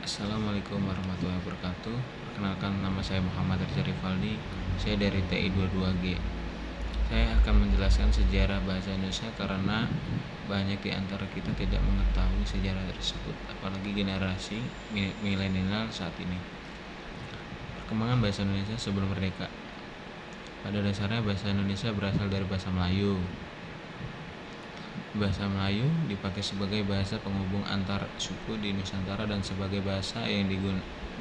Assalamualaikum warahmatullahi wabarakatuh. Perkenalkan, nama saya Muhammad Rizal Rivaldi. Saya dari TI 22G. Saya akan menjelaskan sejarah bahasa Indonesia karena banyak di antara kita tidak mengetahui sejarah tersebut, apalagi generasi milenial saat ini. Perkembangan bahasa Indonesia sebelum merdeka. Pada dasarnya bahasa Indonesia berasal dari bahasa Melayu. Bahasa Melayu dipakai sebagai bahasa penghubung antar suku di Nusantara dan sebagai bahasa yang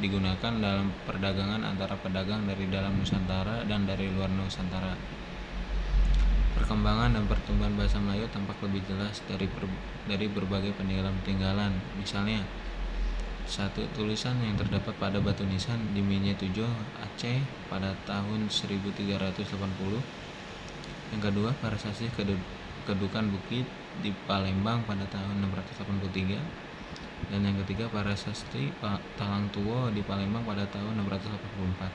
digunakan dalam perdagangan antara pedagang dari dalam Nusantara dan dari luar Nusantara. Perkembangan dan pertumbuhan bahasa Melayu tampak lebih jelas dari berbagai peninggalan. Misalnya, satu, tulisan yang terdapat pada batu nisan di Minyak-Tujoh, Aceh pada tahun 1380. Yang kedua, prasasti Kedukan Bukit di Palembang pada tahun 683. Dan yang ketiga, prasasti Talang Tuwo di Palembang pada tahun 684.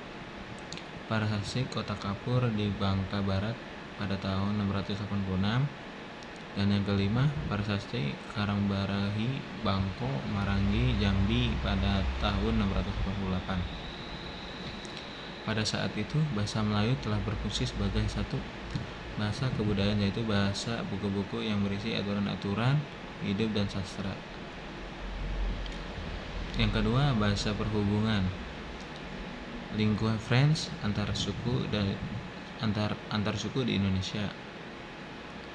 Prasasti Kota Kapur di Bangka Barat pada tahun 686. Dan yang kelima, prasasti Karangbarahi Bangko Marangi Jambi pada tahun 688. Pada saat itu, bahasa Melayu telah berfungsi sebagai satu bahasa kebudayaan, yaitu bahasa buku-buku yang berisi aturan-aturan hidup dan sastra. Yang kedua, bahasa perhubungan, lingua franca antar suku dan antar suku di Indonesia.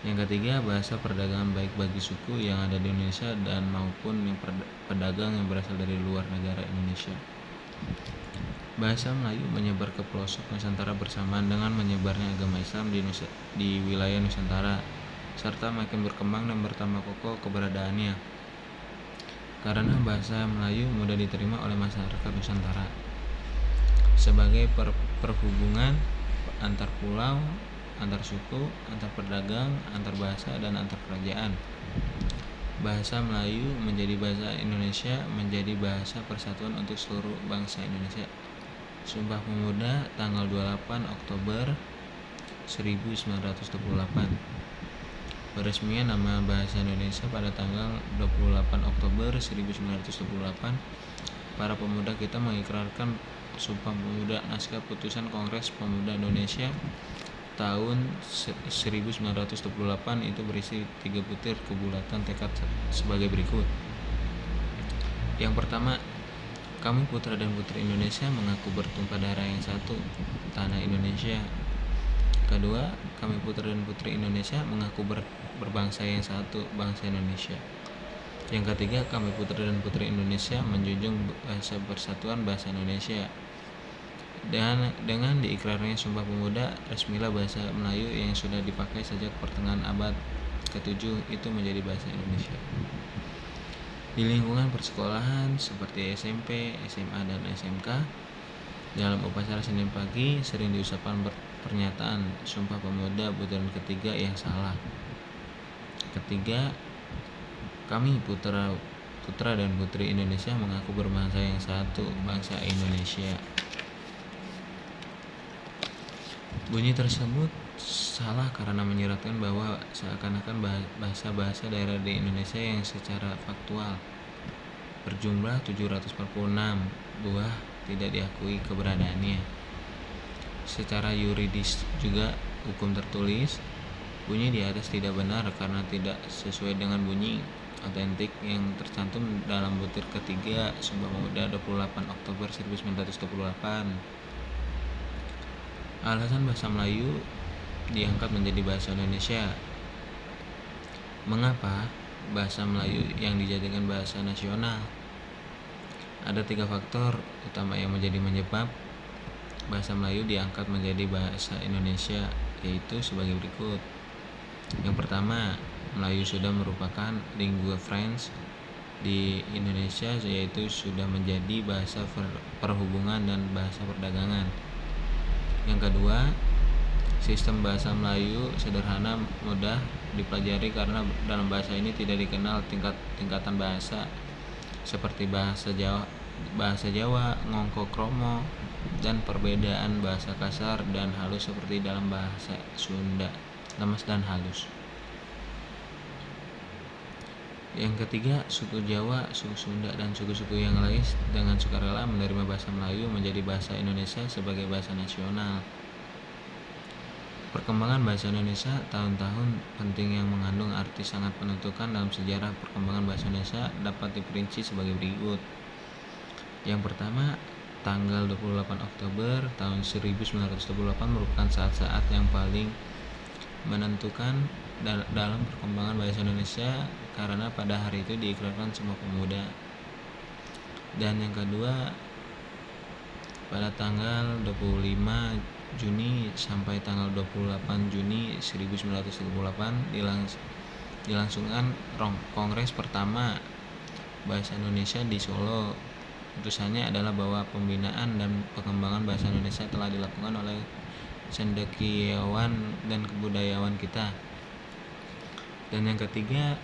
Yang ketiga, bahasa perdagangan baik bagi suku yang ada di Indonesia dan maupun yang pedagang yang berasal dari luar negara Indonesia. Bahasa Melayu menyebar ke pelosok Nusantara bersamaan dengan menyebarnya agama Islam di wilayah Nusantara, serta makin berkembang dan bertambah kokoh keberadaannya. Karena bahasa Melayu mudah diterima oleh masyarakat Nusantara sebagai perhubungan antar pulau, antar suku, antar pedagang, antar bahasa, dan antar kerajaan. Bahasa Melayu menjadi bahasa Indonesia menjadi bahasa persatuan untuk seluruh bangsa Indonesia. Sumpah Pemuda tanggal 28 Oktober 1928. Peresmian nama bahasa Indonesia pada tanggal 28 Oktober 1928. Para pemuda kita mengikrarkan Sumpah Pemuda. Naskah putusan Kongres Pemuda Indonesia tahun 1928 itu berisi 3 butir kebulatan tekad sebagai berikut. Yang pertama, kami putra dan putri Indonesia mengaku bertumpah darah yang satu, tanah Indonesia. Kedua, kami putra dan putri Indonesia mengaku berbangsa yang satu, bangsa Indonesia. Yang ketiga, kami putra dan putri Indonesia menjunjung bahasa persatuan bahasa Indonesia. Dan dengan diikrarnya Sumpah Pemuda, resmilah bahasa Melayu yang sudah dipakai sejak pertengahan abad ke-7 itu menjadi bahasa Indonesia. Di lingkungan persekolahan seperti SMP, SMA, dan SMK, dalam upacara Senin pagi sering diucapkan pernyataan Sumpah Pemuda putaran ketiga yang salah. Ketiga, kami putra dan putri Indonesia mengaku berbangsa yang satu, bangsa Indonesia. Bunyi tersebut salah karena menyiratkan bahwa seakan-akan bahasa-bahasa daerah di Indonesia yang secara faktual berjumlah 746 buah tidak diakui keberadaannya. Secara yuridis juga hukum tertulis, bunyi di atas tidak benar karena tidak sesuai dengan bunyi otentik yang tercantum dalam butir ketiga Sumpah Pemuda 28 Oktober 1928. Alasan bahasa Melayu diangkat menjadi bahasa Indonesia. Mengapa bahasa Melayu yang dijadikan bahasa nasional? Ada 3 faktor utama yang menjadi penyebab bahasa Melayu diangkat menjadi bahasa Indonesia, yaitu sebagai berikut. Yang pertama, Melayu sudah merupakan lingua franca di Indonesia, yaitu sudah menjadi bahasa perhubungan dan bahasa perdagangan. Yang kedua, sistem bahasa Melayu sederhana, mudah dipelajari karena dalam bahasa ini tidak dikenal tingkatan bahasa seperti bahasa Jawa, ngoko kromo, dan perbedaan bahasa kasar dan halus seperti dalam bahasa Sunda, lemas dan halus. Yang ketiga, suku Jawa, suku Sunda, dan suku-suku yang lain dengan sukarela menerima bahasa Melayu menjadi bahasa Indonesia sebagai bahasa nasional. Perkembangan bahasa Indonesia tahun-tahun penting yang mengandung arti sangat menentukan dalam sejarah perkembangan bahasa Indonesia dapat diperinci sebagai berikut. Yang pertama, tanggal 28 Oktober tahun 1928 merupakan saat-saat yang paling menentukan dalam perkembangan bahasa Indonesia karena pada hari itu diikrarkan semua pemuda. Dan yang kedua, pada tanggal 25 Juni sampai tanggal 28 Juni 1938 dilangsungkan Kongres pertama Bahasa Indonesia di Solo. Putusannya adalah bahwa pembinaan dan pengembangan bahasa Indonesia telah dilakukan oleh cendekiawan dan kebudayawan kita. Dan yang ketiga,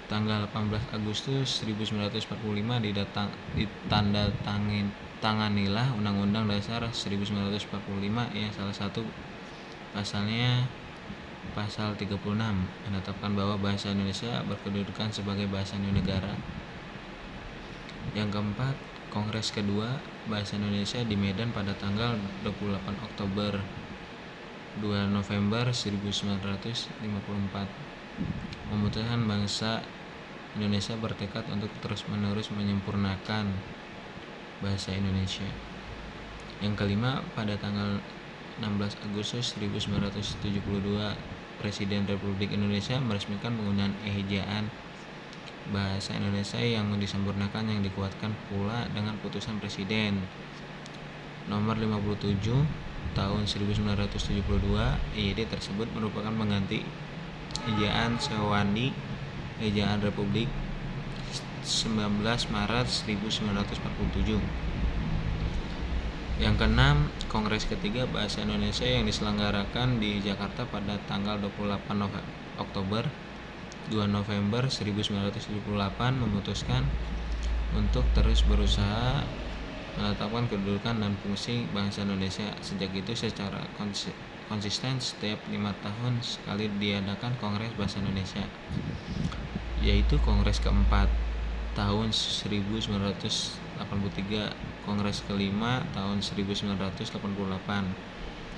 tanggal 18 Agustus 1945 ditandatanganilah Undang-Undang Dasar 1945 yang salah satu pasalnya pasal 36 menetapkan bahwa bahasa Indonesia berkedudukan sebagai bahasa negara. Yang keempat, Kongres kedua Bahasa Indonesia di Medan pada tanggal 28 Oktober 2 November 1954 memutuskan bangsa Indonesia bertekad untuk terus-menerus menyempurnakan bahasa Indonesia. Yang kelima, pada tanggal 16 Agustus 1972 Presiden Republik Indonesia meresmikan penggunaan ejaan bahasa Indonesia yang disempurnakan yang dikuatkan pula dengan putusan Presiden nomor 57 tahun 1972. EYD tersebut merupakan pengganti ejaan Sewandi ejaan Republik 19 Maret 1947. Yang keenam, Kongres ketiga Bahasa Indonesia yang diselenggarakan di Jakarta pada tanggal 28 Oktober 2 November 1978 memutuskan untuk terus berusaha menetapkan kedudukan dan fungsi bangsa Indonesia. Sejak itu secara konsisten setiap 5 tahun sekali diadakan Kongres Bahasa Indonesia, yaitu Kongres keempat tahun 1983, Kongres kelima tahun 1988,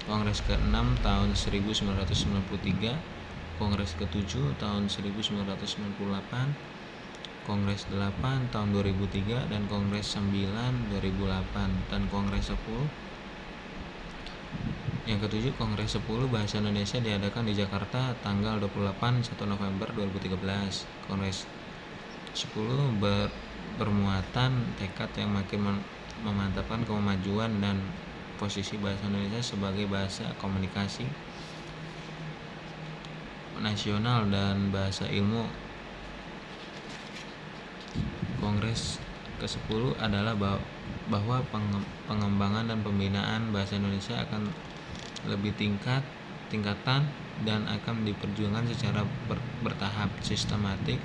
Kongres ke-6 tahun 1993, Kongres ke-7 tahun 1998, Kongres 8 tahun 2003, dan Kongres 9 2008, dan Kongres 10. Yang ketujuh, Kongres 10 Bahasa Indonesia diadakan di Jakarta tanggal 28 1 November 2013. Kongres 10 bermuatan tekad yang makin memantapkan kemajuan dan posisi bahasa Indonesia sebagai bahasa komunikasi nasional dan bahasa ilmu. Kongres ke-10 adalah bahwa pengembangan dan pembinaan bahasa Indonesia akan lebih tingkatan dan akan diperjuangkan secara bertahap, sistematik,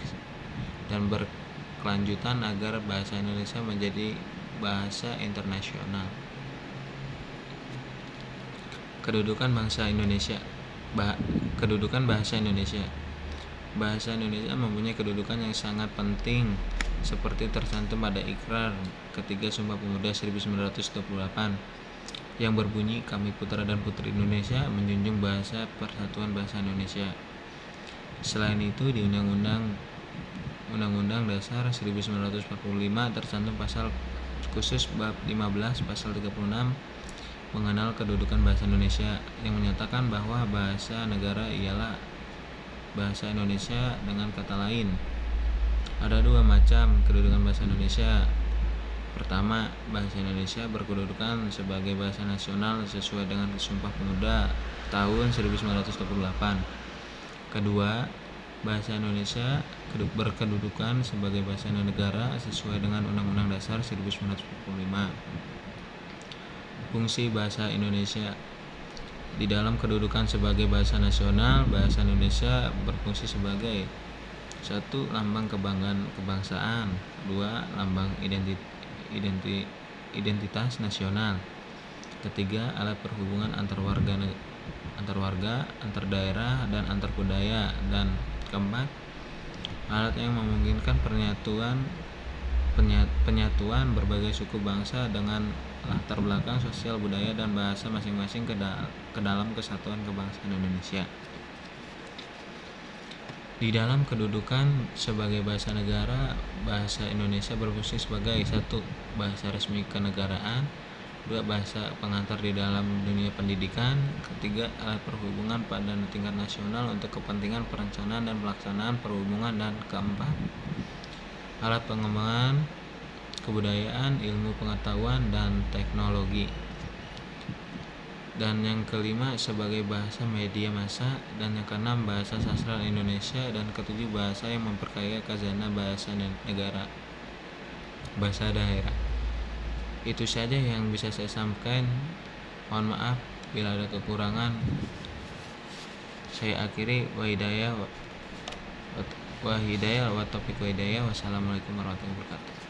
dan berkelanjutan agar bahasa Indonesia menjadi bahasa internasional. Kedudukan bangsa Indonesia. Kedudukan bahasa Indonesia. Bahasa Indonesia mempunyai kedudukan yang sangat penting seperti tercantum pada Ikrar Ketiga Sumpah Pemuda 1928 yang berbunyi, kami putra dan putri Indonesia menjunjung bahasa persatuan bahasa Indonesia. Selain itu, di Undang-Undang Dasar 1945 tercantum pasal khusus bab 15 pasal 36 mengenal kedudukan bahasa Indonesia yang menyatakan bahwa bahasa negara ialah bahasa Indonesia. Dengan kata lain, ada dua macam kedudukan bahasa Indonesia. Pertama, bahasa Indonesia berkedudukan sebagai bahasa nasional sesuai dengan Sumpah Pemuda tahun 1928. Kedua, bahasa Indonesia berkedudukan sebagai bahasa negara sesuai dengan Undang-Undang Dasar 1945. Fungsi bahasa Indonesia. Di dalam kedudukan sebagai bahasa nasional, bahasa Indonesia berfungsi sebagai 1. Lambang kebanggaan kebangsaan. 2. Lambang identitas nasional. 3. Alat perhubungan antar warga, antar daerah, dan antar budaya. Dan keempat, alat yang memungkinkan penyatuan berbagai suku bangsa dengan latar belakang sosial, budaya, dan bahasa masing-masing ke dalam kesatuan kebangsaan Indonesia. Di dalam kedudukan sebagai bahasa negara, bahasa Indonesia berfungsi sebagai 1. Bahasa resmi kenegaraan, 2. Bahasa pengantar di dalam dunia pendidikan, 3. Alat perhubungan pada tingkat nasional untuk kepentingan perencanaan dan pelaksanaan perhubungan, dan 4. Alat pengembangan kebudayaan, ilmu pengetahuan, dan teknologi. Dan yang kelima sebagai bahasa media massa, dan yang keenam bahasa sastra Indonesia, dan ketujuh bahasa yang memperkaya khazanah bahasa negara, bahasa daerah. Itu saja yang bisa saya sampaikan. Mohon maaf bila ada kekurangan. Saya akhiri. Wa hidayah wa taufiq wa hidayah. Wassalamualaikum warahmatullahi wabarakatuh.